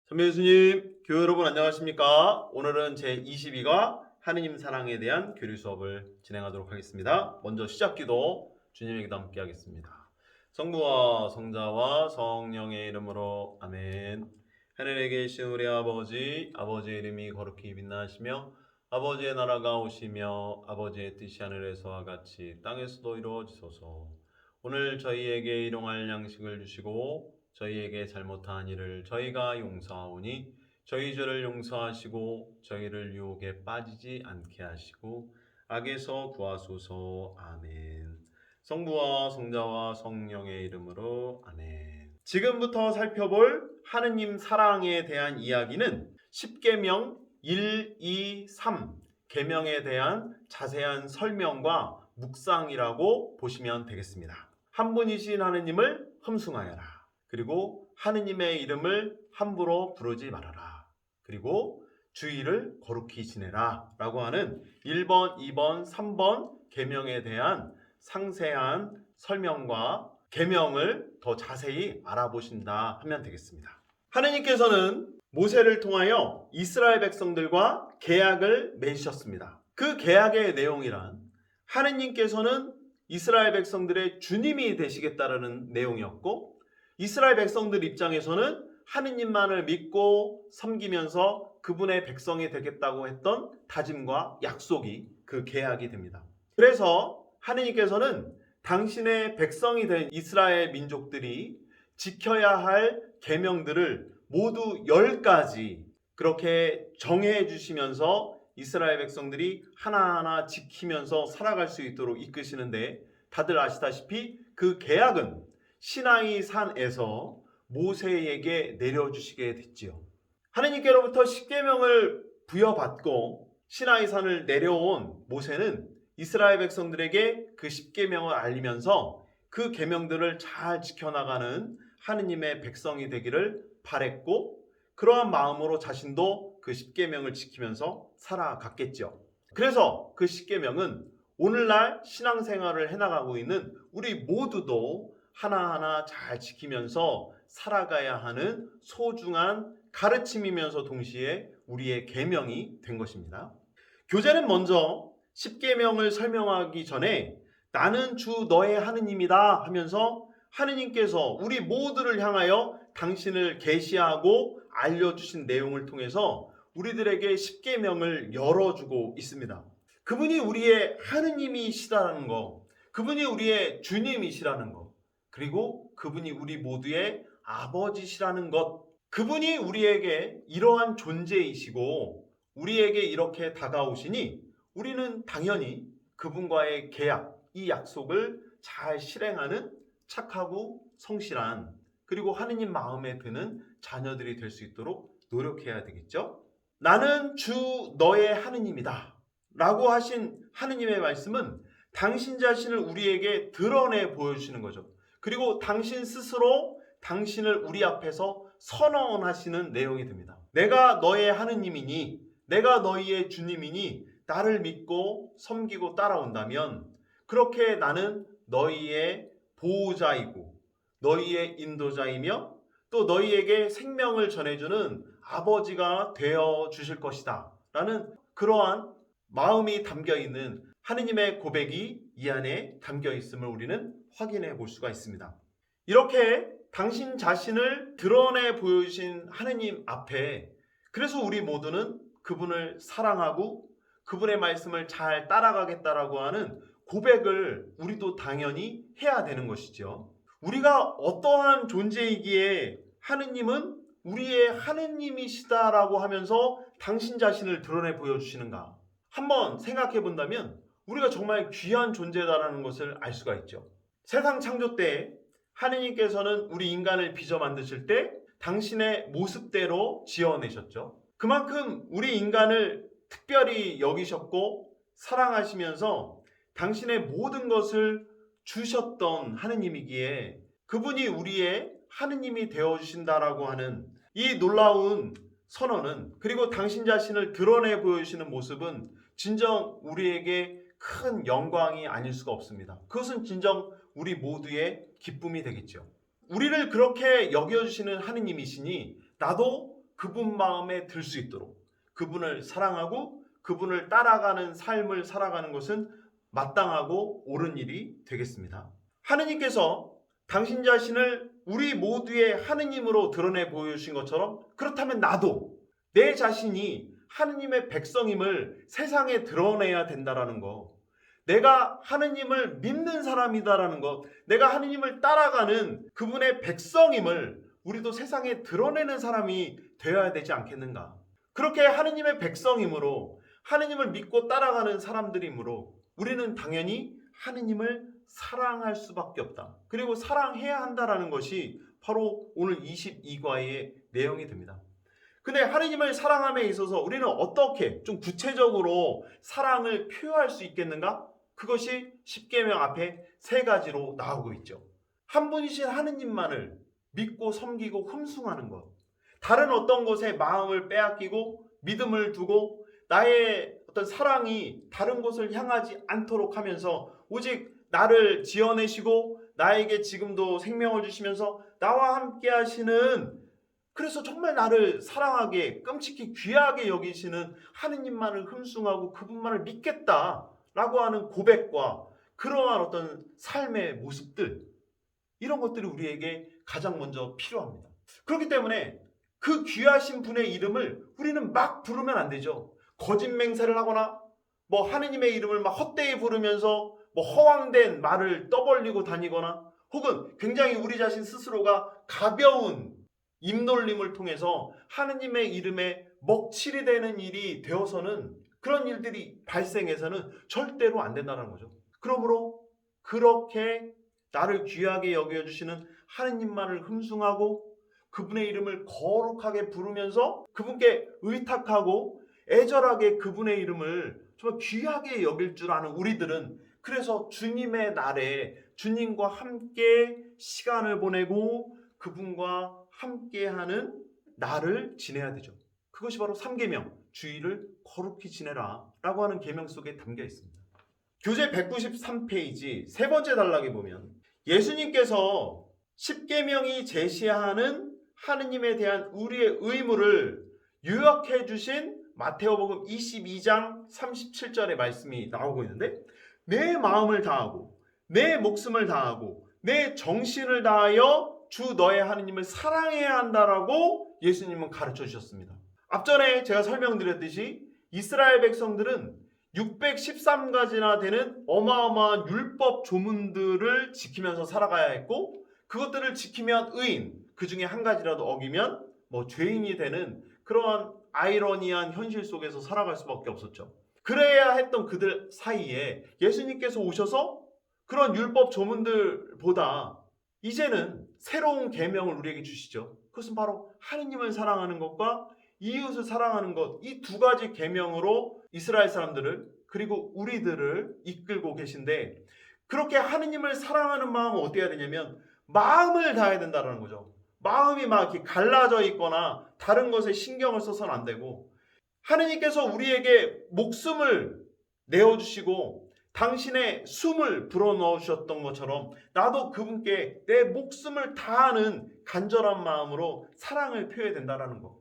선배 교수님, 교회 여러분 안녕하십니까? 오늘은 제22과 하느님 사랑에 대한 교리 수업을 진행하도록 하겠습니다. 먼저 시작기도 주님에게 함께 하겠습니다. 성부와 성자와 성령의 이름으로 아멘. 하늘에 계신 우리 아버지, 아버지의 이름이 거룩히 빛나시며 아버지의 나라가 오시며 아버지의 뜻이 하늘에서와 같이 땅에서도 이루어지소서. 오늘 저희에게 일용할 양식을 주시고 저희에게 잘못한 일을 저희가 용서하오니 저희 죄를 용서하시고 저희를 유혹에 빠지지 않게 하시고 악에서 구하소서. 아멘. 성부와 성자와 성령의 이름으로 아멘. 지금부터 살펴볼 하느님 사랑에 대한 이야기는 십계명 1, 2, 3 계명에 대한 자세한 설명과 묵상이라고 보시면 되겠습니다. 한 분이신 하느님을 흠숭하여라. 그리고 하느님의 이름을 함부로 부르지 말아라. 그리고 주의를 거룩히 지내라 라고 하는 1번, 2번, 3번 계명에 대한 상세한 설명과 계명을 더 자세히 알아보신다 하면 되겠습니다. 하느님께서는 모세를 통하여 이스라엘 백성들과 계약을 맺으셨습니다. 그 계약의 내용이란 하느님께서는 이스라엘 백성들의 주님이 되시겠다라는 내용이었고, 이스라엘 백성들 입장에서는 하느님만을 믿고 섬기면서 그분의 백성이 되겠다고 했던 다짐과 약속이 그 계약이 됩니다. 그래서 하느님께서는 당신의 백성이 된 이스라엘 민족들이 지켜야 할 계명들을 모두 10가지 그렇게 정해 주시면서 이스라엘 백성들이 하나하나 지키면서 살아갈 수 있도록 이끄시는데, 다들 아시다시피 그 계약은 시나이 산에서 모세에게 내려주시게 됐지요. 하느님께로부터 십계명을 부여받고 시나이 산을 내려온 모세는 이스라엘 백성들에게 그 십계명을 알리면서 그 계명들을 잘 지켜나가는 하느님의 백성이 되기를 바랬고, 그러한 마음으로 자신도 그 십계명을 지키면서 살아갔겠죠. 그래서 그 십계명은 오늘날 신앙생활을 해나가고 있는 우리 모두도 하나하나 잘 지키면서 살아가야 하는 소중한 가르침이면서 동시에 우리의 계명이 된 것입니다. 교재는 먼저 십계명을 설명하기 전에 나는 주 너의 하느님이다 하면서 하느님께서 우리 모두를 향하여 당신을 계시하고 알려주신 내용을 통해서 우리들에게 십계명을 열어주고 있습니다. 그분이 우리의 하느님이시라는 거, 그분이 우리의 주님이시라는 것, 그리고 그분이 우리 모두의 아버지시라는 것, 그분이 우리에게 이러한 존재이시고 우리에게 이렇게 다가오시니 우리는 당연히 그분과의 계약, 이 약속을 잘 실행하는 착하고 성실한, 그리고 하느님 마음에 드는 자녀들이 될 수 있도록 노력해야 되겠죠. 나는 주 너의 하느님이다 라고 하신 하느님의 말씀은 당신 자신을 우리에게 드러내 보여주시는 거죠. 그리고 당신 스스로 당신을 우리 앞에서 선언하시는 내용이 됩니다. 내가 너의 하느님이니, 내가 너희의 주님이니 나를 믿고 섬기고 따라온다면 그렇게 나는 너희의 보호자이고 너희의 인도자이며 또 너희에게 생명을 전해주는 아버지가 되어 주실 것이다 라는 그러한 마음이 담겨있는 하느님의 고백이 이 안에 담겨 있음을 우리는 확인해 볼 수가 있습니다. 이렇게 당신 자신을 드러내 보여주신 하느님 앞에, 그래서 우리 모두는 그분을 사랑하고 그분의 말씀을 잘 따라가겠다라고 하는 고백을 우리도 당연히 해야 되는 것이죠. 우리가 어떠한 존재이기에 하느님은 우리의 하느님이시다라고 하면서 당신 자신을 드러내 보여주시는가? 한번 생각해 본다면 우리가 정말 귀한 존재다라는 것을 알 수가 있죠. 세상 창조 때 하느님께서는 우리 인간을 빚어 만드실 때 당신의 모습대로 지어내셨죠. 그만큼 우리 인간을 특별히 여기셨고 사랑하시면서 당신의 모든 것을 주셨던 하느님이기에 그분이 우리의 하느님이 되어주신다라고 하는 이 놀라운 선언은, 그리고 당신 자신을 드러내 보여주시는 모습은 진정 우리에게 큰 영광이 아닐 수가 없습니다. 그것은 진정 우리 모두의 기쁨이 되겠죠. 우리를 그렇게 여겨주시는 하느님이시니 나도 그분 마음에 들 수 있도록 그분을 사랑하고 그분을 따라가는 삶을 살아가는 것은 마땅하고 옳은 일이 되겠습니다. 하느님께서 당신 자신을 우리 모두의 하느님으로 드러내 보여주신 것처럼 그렇다면 나도 내 자신이 하느님의 백성임을 세상에 드러내야 된다라는 거, 내가 하느님을 믿는 사람이다라는 것, 내가 하느님을 따라가는 그분의 백성임을 우리도 세상에 드러내는 사람이 되어야 되지 않겠는가. 그렇게 하느님의 백성이므로 하느님을 믿고 따라가는 사람들이므로 우리는 당연히 하느님을 사랑할 수밖에 없다. 그리고 사랑해야 한다라는 것이 바로 오늘 22과의 내용이 됩니다. 근데 하느님을 사랑함에 있어서 우리는 어떻게 좀 구체적으로 사랑을 표현할 수 있겠는가? 그것이 십계명 앞에 세 가지로 나오고 있죠. 한 분이신 하느님만을 믿고 섬기고 흠숭하는 것, 다른 어떤 것에 마음을 빼앗기고 믿음을 두고 나의 어떤 사랑이 다른 곳을 향하지 않도록 하면서 오직 나를 지어내시고 나에게 지금도 생명을 주시면서 나와 함께 하시는, 그래서 정말 나를 사랑하게 끔찍히 귀하게 여기시는 하느님만을 흠숭하고 그분만을 믿겠다라고 하는 고백과 그러한 어떤 삶의 모습들, 이런 것들이 우리에게 가장 먼저 필요합니다. 그렇기 때문에 그 귀하신 분의 이름을 우리는 막 부르면 안 되죠. 거짓 맹세를 하거나 뭐 하느님의 이름을 막 헛되이 부르면서 뭐 허황된 말을 떠벌리고 다니거나 혹은 굉장히 우리 자신 스스로가 가벼운 입놀림을 통해서 하느님의 이름에 먹칠이 되는 일이 되어서는, 그런 일들이 발생해서는 절대로 안 된다는 거죠. 그러므로 그렇게 나를 귀하게 여겨주시는 하느님만을 흠숭하고 그분의 이름을 거룩하게 부르면서 그분께 의탁하고 애절하게 그분의 이름을 정말 귀하게 여길 줄 아는 우리들은, 그래서 주님의 날에 주님과 함께 시간을 보내고 그분과 함께하는 날을 지내야 되죠. 그것이 바로 3계명, 주일을 거룩히 지내라 라고 하는 계명 속에 담겨 있습니다. 교재 193페이지 세 번째 단락에 보면 예수님께서 10계명이 제시하는 하느님에 대한 우리의 의무를 요약해 주신 마태오복음 22장 37절의 말씀이 나오고 있는데, 내 마음을 다하고 내 목숨을 다하고 내 정신을 다하여 주 너의 하느님을 사랑해야 한다라고 예수님은 가르쳐 주셨습니다. 앞전에 제가 설명드렸듯이 이스라엘 백성들은 613가지나 되는 어마어마한 율법 조문들을 지키면서 살아가야 했고, 그것들을 지키면 의인, 그 중에 한 가지라도 어기면 뭐 죄인이 되는 그러한 아이러니한 현실 속에서 살아갈 수밖에 없었죠. 그래야 했던 그들 사이에 예수님께서 오셔서 그런 율법 조문들보다 이제는 새로운 계명을 우리에게 주시죠. 그것은 바로 하느님을 사랑하는 것과 이웃을 사랑하는 것, 이 두 가지 계명으로 이스라엘 사람들을 그리고 우리들을 이끌고 계신데, 그렇게 하느님을 사랑하는 마음은 어떻게 해야 되냐면 마음을 다해야 된다는 거죠. 마음이 막 이렇게 갈라져 있거나 다른 것에 신경을 써서는 안 되고, 하느님께서 우리에게 목숨을 내어주시고 당신의 숨을 불어넣어 주셨던 것처럼 나도 그분께 내 목숨을 다하는 간절한 마음으로 사랑을 표해야 된다는 거.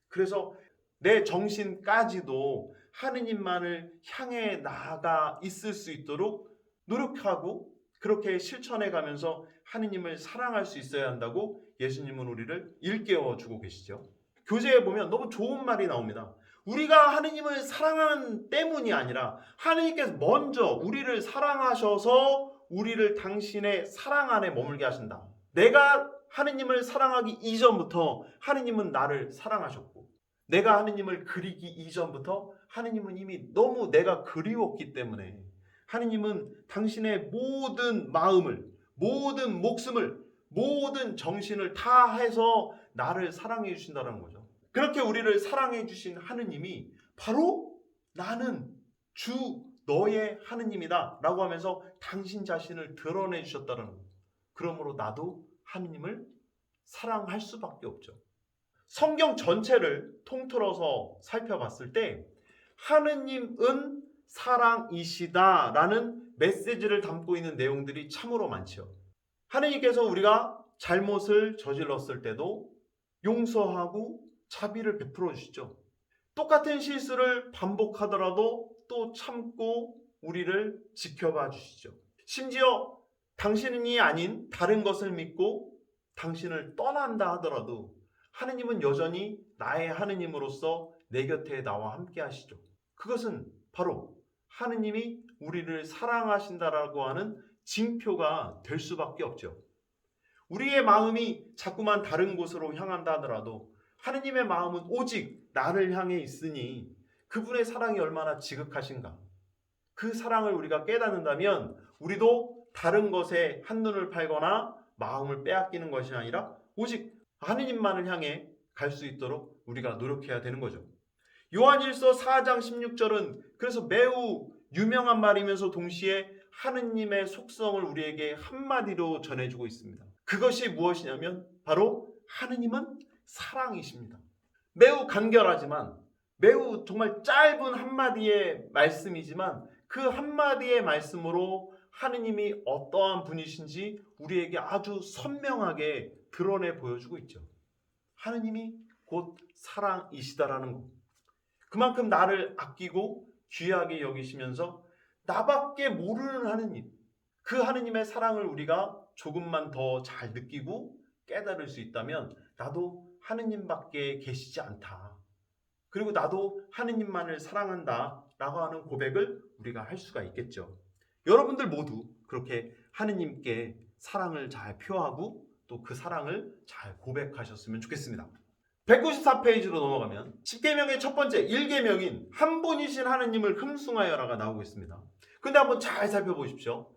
그래서 내 정신까지도 하느님만을 향해 나아가 있을 수 있도록 노력하고 그렇게 실천해 가면서 하느님을 사랑할 수 있어야 한다고 예수님은 우리를 일깨워 주고 계시죠. 교재에 보면 너무 좋은 말이 나옵니다. 우리가 하느님을 사랑하는 때문이 아니라 하느님께서 먼저 우리를 사랑하셔서 우리를 당신의 사랑 안에 머물게 하신다. 내가 하느님을 사랑하기 이전부터 하느님은 나를 사랑하셨고, 내가 하느님을 그리기 이전부터 하느님은 이미 너무 내가 그리웠기 때문에 하느님은 당신의 모든 마음을, 모든 목숨을, 모든 정신을 다 해서 나를 사랑해 주신다는 거죠. 그렇게 우리를 사랑해 주신 하느님이 바로 나는 주 너의 하느님이다 라고 하면서 당신 자신을 드러내 주셨다는 거예요. 그러므로 나도 하느님을 사랑할 수밖에 없죠. 성경 전체를 통틀어서 살펴봤을 때 하느님은 사랑이시다라는 메시지를 담고 있는 내용들이 참으로 많죠. 하느님께서 우리가 잘못을 저질렀을 때도 용서하고 자비를 베풀어 주시죠. 똑같은 실수를 반복하더라도 또 참고 우리를 지켜봐 주시죠. 심지어 당신이 아닌 다른 것을 믿고 당신을 떠난다 하더라도 하느님은 여전히 나의 하느님으로서 내 곁에 나와 함께 하시죠. 그것은 바로 하느님이 우리를 사랑하신다라고 하는 징표가 될 수밖에 없죠. 우리의 마음이 자꾸만 다른 곳으로 향한다 하더라도 하느님의 마음은 오직 나를 향해 있으니 그분의 사랑이 얼마나 지극하신가. 그 사랑을 우리가 깨닫는다면 우리도 다른 것에 한눈을 팔거나 마음을 빼앗기는 것이 아니라 오직 하느님만을 향해 갈 수 있도록 우리가 노력해야 되는 거죠. 요한일서 4장 16절은 그래서 매우 유명한 말이면서 동시에 하느님의 속성을 우리에게 한마디로 전해주고 있습니다. 그것이 무엇이냐면 바로 하느님은 사랑이십니다. 매우 간결하지만 매우 정말 짧은 한마디의 말씀이지만 그 한마디의 말씀으로 하느님이 어떠한 분이신지 우리에게 아주 선명하게 드러내 보여주고 있죠. 하느님이 곧 사랑이시다라는 것. 그만큼 나를 아끼고 귀하게 여기시면서 나밖에 모르는 하느님, 그 하느님의 사랑을 우리가 조금만 더 잘 느끼고 깨달을 수 있다면 나도 하느님밖에 계시지 않다. 그리고 나도 하느님만을 사랑한다 라고 하는 고백을 우리가 할 수가 있겠죠. 여러분들 모두 그렇게 하느님께 사랑을 잘 표하고 또 그 사랑을 잘 고백하셨으면 좋겠습니다. 194페이지로 넘어가면 10계명의 첫 번째 1계명인 한 분이신 하느님을 흠숭하여라가 나오고 있습니다. 근데 한번 잘 살펴보십시오.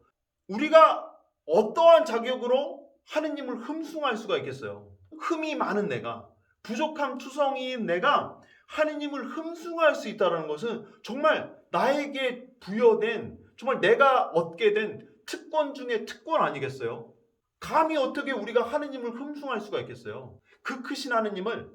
우리가 어떠한 자격으로 하느님을 흠숭할 수가 있겠어요? 흠이 많은 내가, 부족함 투성이인 내가 하느님을 흠숭할 수 있다는 것은 정말 나에게 부여된, 정말 내가 얻게 된 특권 중에 특권 아니겠어요? 감히 어떻게 우리가 하느님을 흠숭할 수가 있겠어요? 그 크신 하느님을,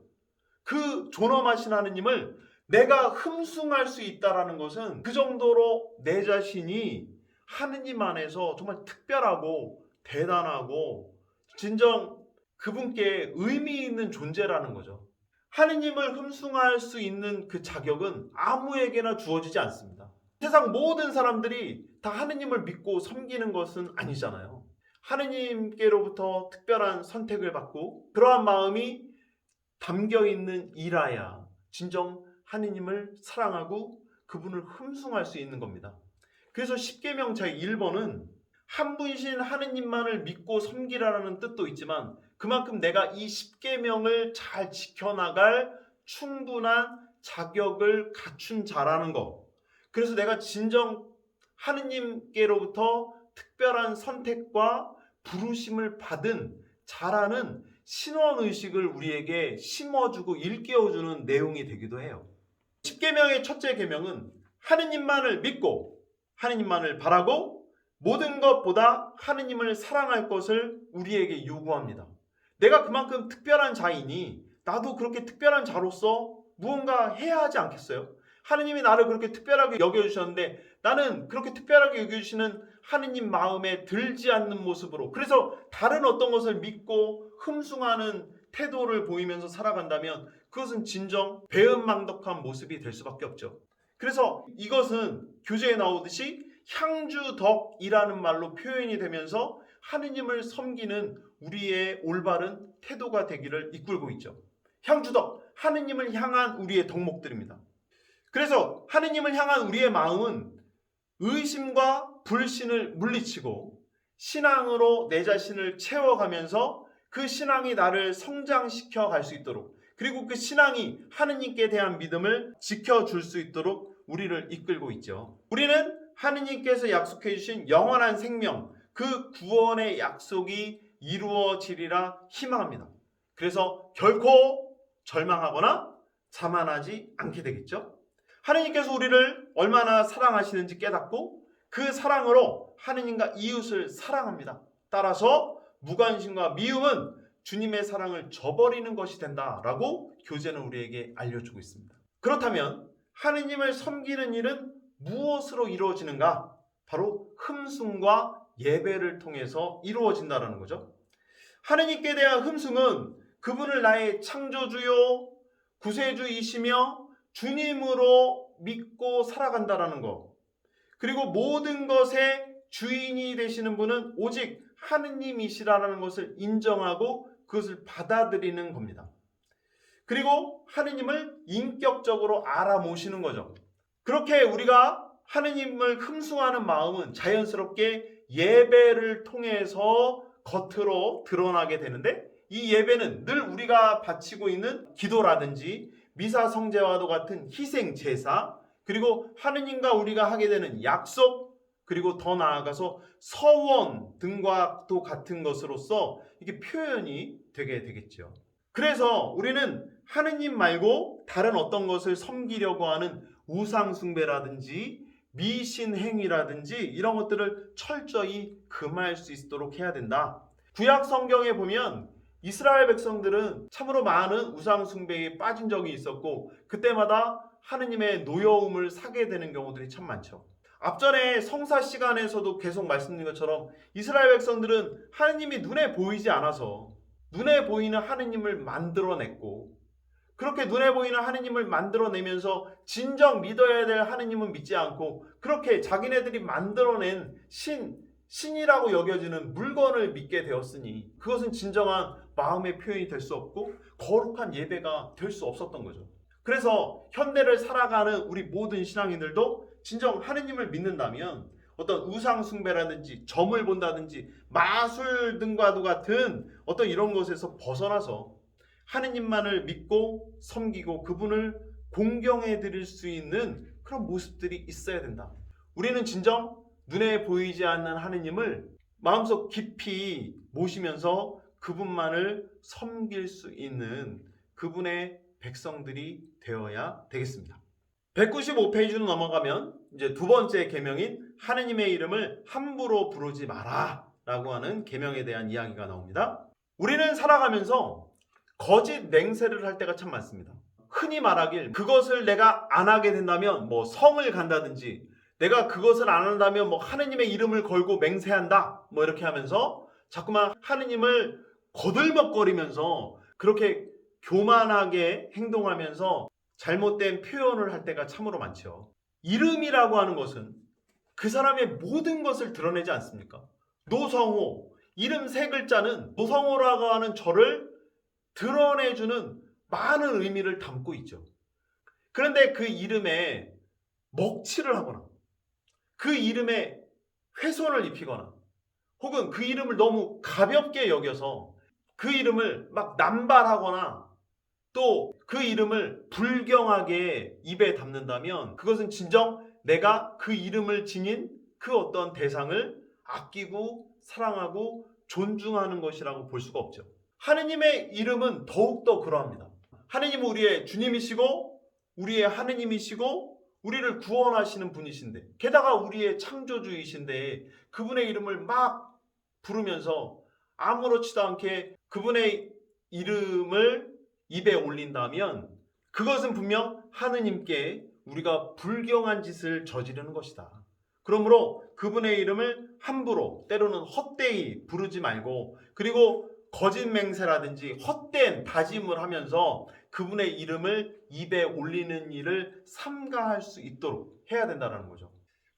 그 존엄하신 하느님을 내가 흠숭할 수 있다는 것은 그 정도로 내 자신이 하느님 안에서 정말 특별하고 대단하고 진정 그분께 의미 있는 존재라는 거죠. 하느님을 흠숭할 수 있는 그 자격은 아무에게나 주어지지 않습니다. 세상 모든 사람들이 다 하느님을 믿고 섬기는 것은 아니잖아요. 하느님께로부터 특별한 선택을 받고 그러한 마음이 담겨 있는 일하야 진정 하느님을 사랑하고 그분을 흠숭할 수 있는 겁니다. 그래서 10계명 제 1번은 한 분이신 하느님만을 믿고 섬기라는 뜻도 있지만 그만큼 내가 이 10계명을 잘 지켜나갈 충분한 자격을 갖춘 자라는 것. 그래서 내가 진정 하느님께로부터 특별한 선택과 부르심을 받은 자라는 신원의식을 우리에게 심어주고 일깨워주는 내용이 되기도 해요. 10계명의 첫째 계명은 하느님만을 믿고 하느님만을 바라고 모든 것보다 하느님을 사랑할 것을 우리에게 요구합니다. 내가 그만큼 특별한 자이니 나도 그렇게 특별한 자로서 무언가 해야 하지 않겠어요? 하느님이 나를 그렇게 특별하게 여겨주셨는데 나는 그렇게 특별하게 여겨주시는 하느님 마음에 들지 않는 모습으로, 그래서 다른 어떤 것을 믿고 흠숭하는 태도를 보이면서 살아간다면 그것은 진정 배은망덕한 모습이 될 수밖에 없죠. 그래서 이것은 교재에 나오듯이 향주덕이라는 말로 표현이 되면서 하느님을 섬기는 우리의 올바른 태도가 되기를 이끌고 있죠. 향주덕, 하느님을 향한 우리의 덕목들입니다. 그래서 하느님을 향한 우리의 마음은 의심과 불신을 물리치고 신앙으로 내 자신을 채워가면서 그 신앙이 나를 성장시켜 갈 수 있도록, 그리고 그 신앙이 하느님께 대한 믿음을 지켜줄 수 있도록 우리를 이끌고 있죠. 우리는 하느님께서 약속해 주신 영원한 생명, 그 구원의 약속이 이루어지리라 희망합니다. 그래서 결코 절망하거나 자만하지 않게 되겠죠. 하느님께서 우리를 얼마나 사랑하시는지 깨닫고 그 사랑으로 하느님과 이웃을 사랑합니다. 따라서 무관심과 미움은 주님의 사랑을 저버리는 것이 된다라고 교재는 우리에게 알려주고 있습니다. 그렇다면 하느님을 섬기는 일은 무엇으로 이루어지는가? 바로 흠숭과 예배를 통해서 이루어진다는 거죠. 하느님께 대한 흠숭은 그분을 나의 창조주요 구세주이시며 주님으로 믿고 살아간다라는 것. 그리고 모든 것의 주인이 되시는 분은 오직 하느님이시라는 것을 인정하고 그것을 받아들이는 겁니다. 그리고 하느님을 인격적으로 알아모시는 거죠. 그렇게 우리가 하느님을 흠숭하는 마음은 자연스럽게 예배를 통해서 겉으로 드러나게 되는데, 이 예배는 늘 우리가 바치고 있는 기도라든지 미사 성제와도 같은 희생 제사, 그리고 하느님과 우리가 하게 되는 약속, 그리고 더 나아가서 서원 등과도 같은 것으로서 이게 표현이 되게 되겠죠. 그래서 우리는 하느님 말고 다른 어떤 것을 섬기려고 하는 우상숭배라든지 미신행위라든지 이런 것들을 철저히 금할 수 있도록 해야 된다. 구약 성경에 보면 이스라엘 백성들은 참으로 많은 우상숭배에 빠진 적이 있었고, 그때마다 하느님의 노여움을 사게 되는 경우들이 참 많죠. 앞전에 성사 시간에서도 계속 말씀드린 것처럼 이스라엘 백성들은 하느님이 눈에 보이지 않아서 눈에 보이는 하느님을 만들어냈고, 그렇게 눈에 보이는 하느님을 만들어내면서 진정 믿어야 될 하느님은 믿지 않고 그렇게 자기네들이 만들어낸 신이라고 여겨지는 물건을 믿게 되었으니 그것은 진정한 마음의 표현이 될 수 없고 거룩한 예배가 될 수 없었던 거죠. 그래서 현대를 살아가는 우리 모든 신앙인들도 진정 하느님을 믿는다면 어떤 우상숭배라든지 점을 본다든지 마술 등과도 같은 어떤 이런 것에서 벗어나서 하느님만을 믿고 섬기고 그분을 공경해 드릴 수 있는 그런 모습들이 있어야 된다. 우리는 진정 눈에 보이지 않는 하느님을 마음속 깊이 모시면서 그분만을 섬길 수 있는 그분의 백성들이 되어야 되겠습니다. 195페이지로 넘어가면 이제 두 번째 계명인 하느님의 이름을 함부로 부르지 마라 라고 하는 계명에 대한 이야기가 나옵니다. 우리는 살아가면서 거짓 맹세를 할 때가 참 많습니다. 흔히 말하길 그것을 내가 안 하게 된다면 뭐 성을 간다든지, 내가 그것을 안 한다면 뭐 하느님의 이름을 걸고 맹세한다 뭐 이렇게 하면서 자꾸만 하느님을 거들먹거리면서 그렇게 교만하게 행동하면서 잘못된 표현을 할 때가 참으로 많죠. 이름이라고 하는 것은 그 사람의 모든 것을 드러내지 않습니까? 노성호, 이름 세 글자는 노성호라고 하는 저를 드러내주는 많은 의미를 담고 있죠. 그런데 그 이름에 먹칠을 하거나 그 이름에 훼손을 입히거나 혹은 그 이름을 너무 가볍게 여겨서 그 이름을 막 남발하거나 또 그 이름을 불경하게 입에 담는다면 그것은 진정 내가 그 이름을 지닌 그 어떤 대상을 아끼고 사랑하고 존중하는 것이라고 볼 수가 없죠. 하느님의 이름은 더욱더 그러합니다. 하느님은 우리의 주님이시고 우리의 하느님이시고 우리를 구원하시는 분이신데, 게다가 우리의 창조주이신데 그분의 이름을 막 부르면서 아무렇지도 않게 그분의 이름을 입에 올린다면 그것은 분명 하느님께 우리가 불경한 짓을 저지르는 것이다. 그러므로 그분의 이름을 함부로 때로는 헛되이 부르지 말고, 그리고 거짓 맹세라든지 헛된 다짐을 하면서 그분의 이름을 입에 올리는 일을 삼가할 수 있도록 해야 된다는 거죠.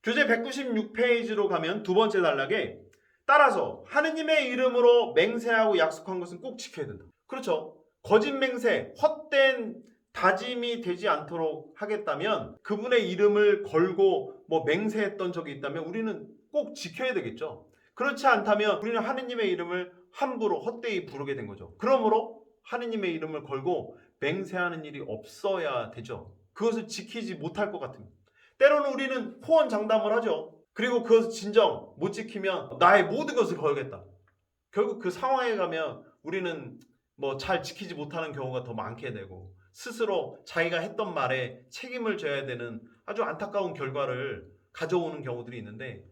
교재 196페이지로 가면 두 번째 단락에 따라서 하느님의 이름으로 맹세하고 약속한 것은 꼭 지켜야 된다. 그렇죠. 거짓 맹세, 헛된 다짐이 되지 않도록 하겠다면, 그분의 이름을 걸고 뭐 맹세했던 적이 있다면 우리는 꼭 지켜야 되겠죠. 그렇지 않다면 우리는 하느님의 이름을 함부로 헛되이 부르게 된 거죠. 그러므로 하느님의 이름을 걸고 맹세하는 일이 없어야 되죠. 그것을 지키지 못할 것 같습니다. 때로는 우리는 호언장담을 하죠. 그리고 그것을 진정 못 지키면 나의 모든 것을 걸겠다. 결국 그 상황에 가면 우리는 뭐 잘 지키지 못하는 경우가 더 많게 되고 스스로 자기가 했던 말에 책임을 져야 되는 아주 안타까운 결과를 가져오는 경우들이 있는데,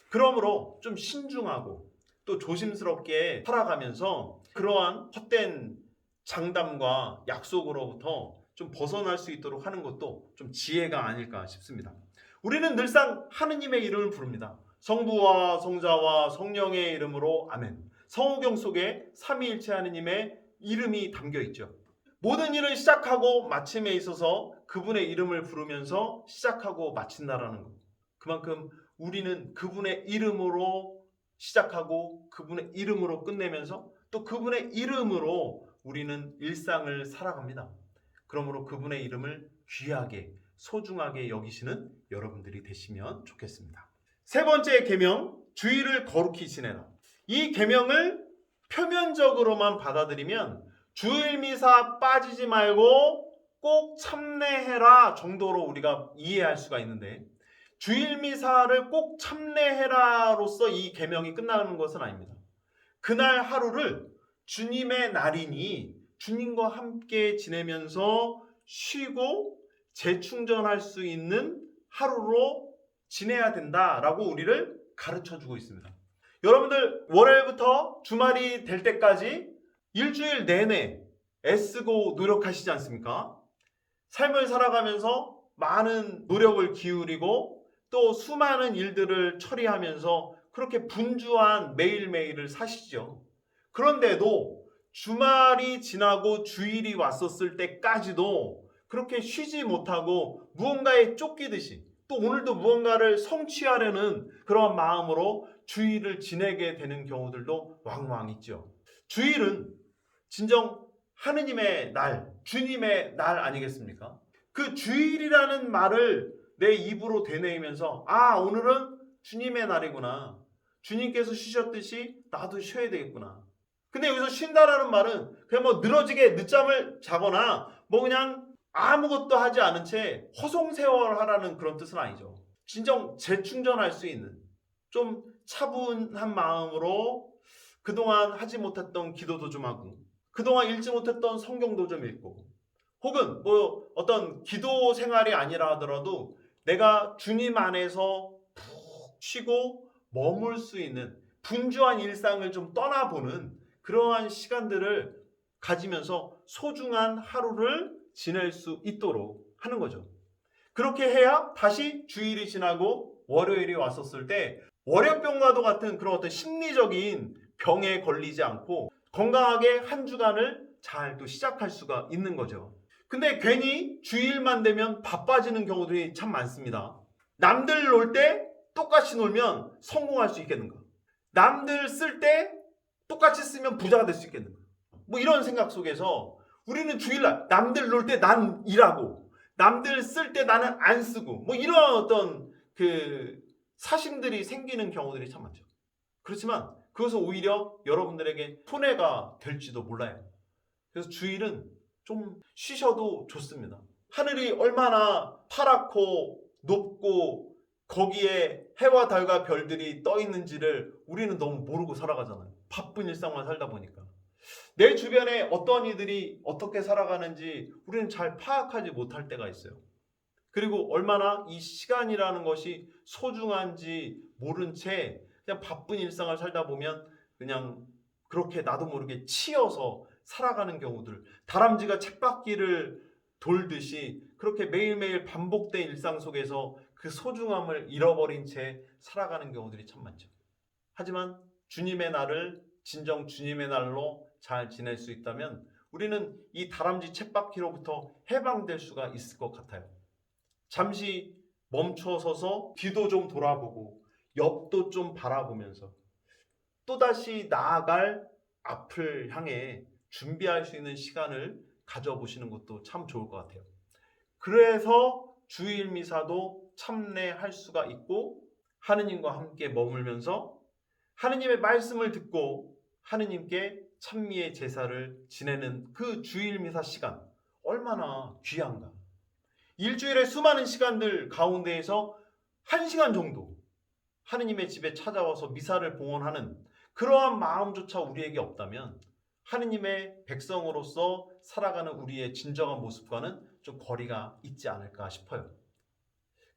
그러므로 좀 신중하고 또 조심스럽게 살아가면서 그러한 헛된 장담과 약속으로부터 좀 벗어날 수 있도록 하는 것도 좀 지혜가 아닐까 싶습니다. 우리는 늘상 하느님의 이름을 부릅니다. 성부와 성자와 성령의 이름으로 아멘. 성호경 속에 삼위일체 하느님의 이름이 담겨 있죠. 모든 일을 시작하고 마침에 있어서 그분의 이름을 부르면서 시작하고 마친다라는 것. 그만큼 우리는 그분의 이름으로 시작하고 그분의 이름으로 끝내면서 또 그분의 이름으로 우리는 일상을 살아갑니다. 그러므로 그분의 이름을 귀하게 소중하게 여기시는 여러분들이 되시면 좋겠습니다. 세 번째 계명, 주일을 거룩히 지내라. 이 계명을 표면적으로만 받아들이면 주일 미사 빠지지 말고 꼭 참내해라 정도로 우리가 이해할 수가 있는데, 주일 미사를 꼭 참내해라로서 이 계명이 끝나는 것은 아닙니다. 그날 하루를 주님의 날이니 주님과 함께 지내면서 쉬고 재충전할 수 있는 하루로 지내야 된다라고 우리를 가르쳐주고 있습니다. 여러분들 월요일부터 주말이 될 때까지 일주일 내내 애쓰고 노력하시지 않습니까? 삶을 살아가면서 많은 노력을 기울이고 또 수많은 일들을 처리하면서 그렇게 분주한 매일매일을 사시죠. 그런데도 주말이 지나고 주일이 왔었을 때까지도 그렇게 쉬지 못하고 무언가에 쫓기듯이 또 오늘도 무언가를 성취하려는 그런 마음으로 주일을 지내게 되는 경우들도 왕왕 있죠. 주일은 진정 하느님의 날, 주님의 날 아니겠습니까? 그 주일이라는 말을 내 입으로 되뇌이면서 오늘은 주님의 날이구나. 주님께서 쉬셨듯이 나도 쉬어야 되겠구나. 근데 여기서 쉰다라는 말은 그냥 뭐 늘어지게 늦잠을 자거나 뭐 그냥 아무것도 하지 않은 채 허송세월하라는 그런 뜻은 아니죠. 진정 재충전할 수 있는 좀 차분한 마음으로 그동안 하지 못했던 기도도 좀 하고 그동안 읽지 못했던 성경도 좀 읽고 혹은 뭐 어떤 기도 생활이 아니라 하더라도 내가 주님 안에서 푹 쉬고 머물 수 있는 분주한 일상을 좀 떠나보는 그러한 시간들을 가지면서 소중한 하루를 지낼 수 있도록 하는 거죠. 그렇게 해야 다시 주일이 지나고 월요일이 왔었을 때 월요병과도 같은 그런 어떤 심리적인 병에 걸리지 않고 건강하게 한 주간을 잘 또 시작할 수가 있는 거죠. 근데 괜히 주일만 되면 바빠지는 경우들이 참 많습니다. 남들 놀 때 똑같이 놀면 성공할 수 있겠는가? 남들 쓸 때 똑같이 쓰면 부자가 될 수 있겠는가? 뭐 이런 생각 속에서 우리는 주일날 남들 놀 때 난 일하고 남들 쓸 때 나는 안 쓰고 뭐 이런 어떤 그 사심들이 생기는 경우들이 참 많죠. 그렇지만 그것은 오히려 여러분들에게 손해가 될지도 몰라요. 그래서 주일은 좀 쉬셔도 좋습니다. 하늘이 얼마나 파랗고 높고 거기에 해와 달과 별들이 떠 있는지를 우리는 너무 모르고 살아가잖아요. 바쁜 일상만 살다 보니까. 내 주변에 어떤 이들이 어떻게 살아가는지 우리는 잘 파악하지 못할 때가 있어요. 그리고 얼마나 이 시간이라는 것이 소중한지 모른 채 그냥 바쁜 일상을 살다 보면 그냥 그렇게 나도 모르게 치여서 살아가는 경우들, 다람쥐가 쳇바퀴를 돌듯이 그렇게 매일매일 반복된 일상 속에서 그 소중함을 잃어버린 채 살아가는 경우들이 참 많죠. 하지만 주님의 날을 진정 주님의 날로 잘 지낼 수 있다면 우리는 이 다람쥐 쳇바퀴로부터 해방될 수가 있을 것 같아요. 잠시 멈춰서서 뒤도 좀 돌아보고 옆도 좀 바라보면서 또다시 나아갈 앞을 향해 준비할 수 있는 시간을 가져보시는 것도 참 좋을 것 같아요. 그래서 주일 미사도 참내할 수가 있고 하느님과 함께 머물면서 하느님의 말씀을 듣고 하느님께 찬미의 제사를 지내는 그 주일 미사 시간 얼마나 귀한가. 일주일의 수많은 시간들 가운데에서 1시간 정도 하느님의 집에 찾아와서 미사를 봉헌하는 그러한 마음조차 우리에게 없다면 하느님의 백성으로서 살아가는 우리의 진정한 모습과는 좀 거리가 있지 않을까 싶어요.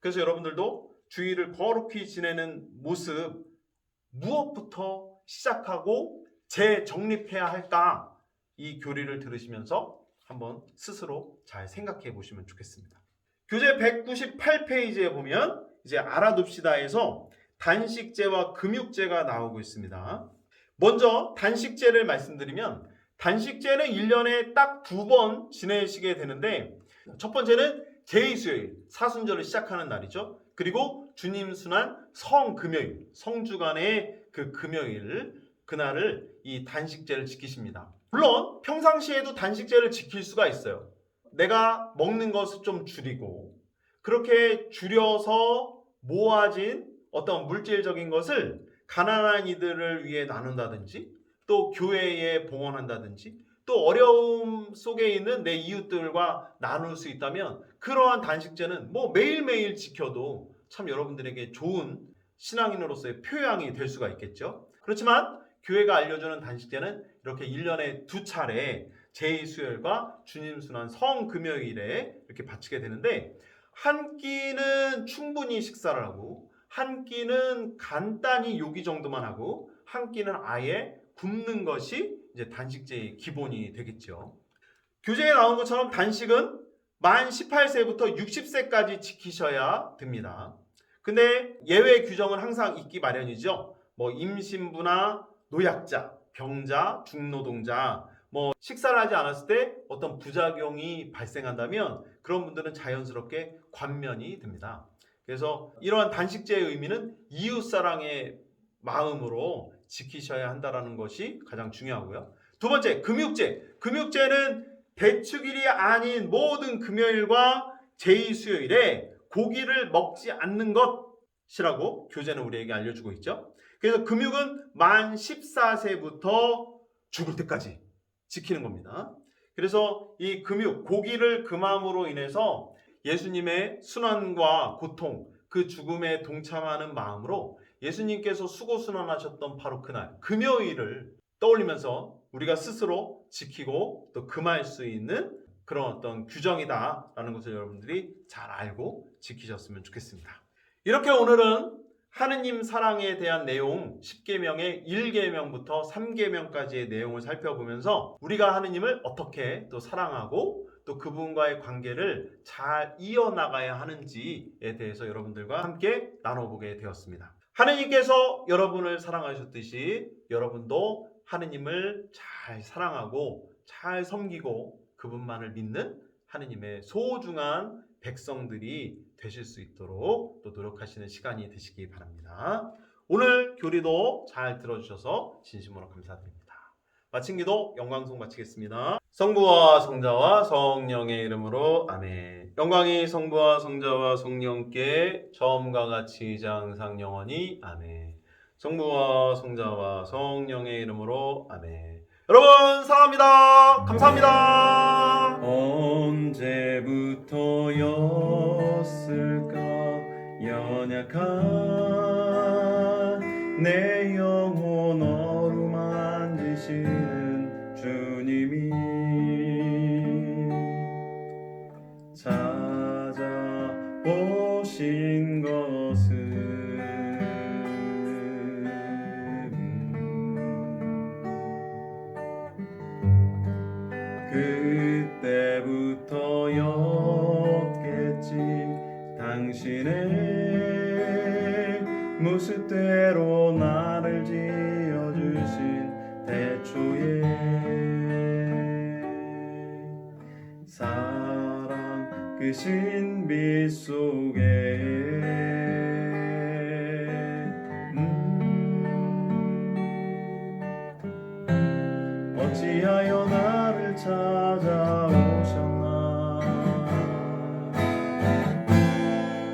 그래서 여러분들도 주일을 거룩히 지내는 모습 무엇부터 시작하고 재정립해야 할까? 이 교리를 들으시면서 한번 스스로 잘 생각해 보시면 좋겠습니다. 교재 198페이지에 보면 이제 알아둡시다에서 단식제와 금육제가 나오고 있습니다. 먼저 단식제를 말씀드리면 단식제는 1년에 딱 2번 지내시게 되는데, 첫 번째는 제2수요일, 사순절을 시작하는 날이죠. 그리고 주님 순환 성금요일, 성주간의 그 금요일, 그날을 이 단식제를 지키십니다. 물론 평상시에도 단식제를 지킬 수가 있어요. 내가 먹는 것을 좀 줄이고, 그렇게 줄여서 모아진 어떤 물질적인 것을 가난한 이들을 위해 나눈다든지, 또 교회에 봉헌한다든지, 또 어려움 속에 있는 내 이웃들과 나눌 수 있다면 그러한 단식제는 뭐 매일매일 지켜도 참 여러분들에게 좋은 신앙인으로서의 표양이 될 수가 있겠죠. 그렇지만 교회가 알려주는 단식제는 이렇게 1년에 2차례 제2수요일과 주님순환 성금요일에 이렇게 바치게 되는데, 한 끼는 충분히 식사를 하고, 한 끼는 간단히 요기 정도만 하고, 한 끼는 아예 굶는 것이 이제 단식제의 기본이 되겠죠. 교재에 나온 것처럼 단식은 만 18세부터 60세까지 지키셔야 됩니다. 근데 예외 규정은 항상 있기 마련이죠. 뭐 임신부나 노약자, 병자, 중노동자, 뭐 식사를 하지 않았을 때 어떤 부작용이 발생한다면 그런 분들은 자연스럽게 관면이 됩니다. 그래서 이러한 단식제의 의미는 이웃사랑의 마음으로 지키셔야 한다는 것이 가장 중요하고요. 두 번째, 금육제. 금육제는 대축일이 아닌 모든 금요일과 제2수요일에 고기를 먹지 않는 것이라고 교재는 우리에게 알려주고 있죠. 그래서 금육은 만 14세부터 죽을 때까지 지키는 겁니다. 그래서 이 금육, 고기를 금함으로 인해서 예수님의 순환과 고통, 그 죽음에 동참하는 마음으로 예수님께서 수고순환하셨던 바로 그날 금요일을 떠올리면서 우리가 스스로 지키고 또 금할 수 있는 그런 어떤 규정이다라는 것을 여러분들이 잘 알고 지키셨으면 좋겠습니다. 이렇게 오늘은 하느님 사랑에 대한 내용 10계명의 1계명부터 3계명까지의 내용을 살펴보면서 우리가 하느님을 어떻게 또 사랑하고 또 그분과의 관계를 잘 이어나가야 하는지에 대해서 여러분들과 함께 나눠보게 되었습니다. 하느님께서 여러분을 사랑하셨듯이 여러분도 하느님을 잘 사랑하고 잘 섬기고 그분만을 믿는 하느님의 소중한 백성들이 되실 수 있도록 또 노력하시는 시간이 되시기 바랍니다. 오늘 교리도 잘 들어주셔서 진심으로 감사드립니다. 마친 기도 영광송 마치겠습니다. 성부와 성자와 성령의 이름으로 아멘. 영광이 성부와 성자와 성령께 처음과 같이 장상 영원히 아멘. 성부와 성자와 성령의 이름으로 아멘. 여러분 사랑합니다. 감사합니다. 언제부터였을까 연약한 내 영혼 어루만지시는 주님이 찾아보신 것을 그때부터였겠지. 당신의 모습대로 나를 지어주신 태초에 사랑 그 신비 속에 어찌하여 나를 찾아오셨나.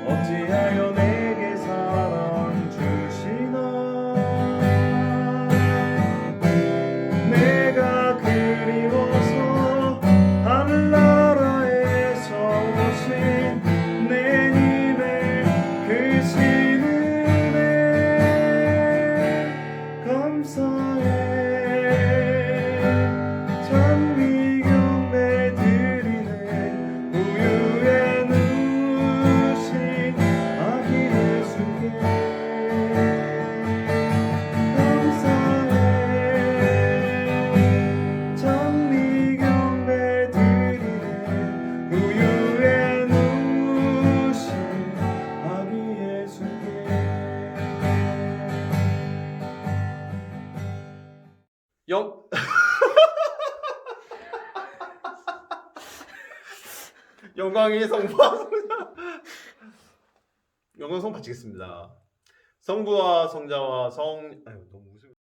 어찌하여 내게 사랑 주시나. 내가 그리워서 하늘나라에서 오신 내 님의 그 신은혜 감사해. 찬미 경배 영광이 성부와 성자. 영광 성 바치겠습니다. 성부와 성자와 성 아유 너무 무슨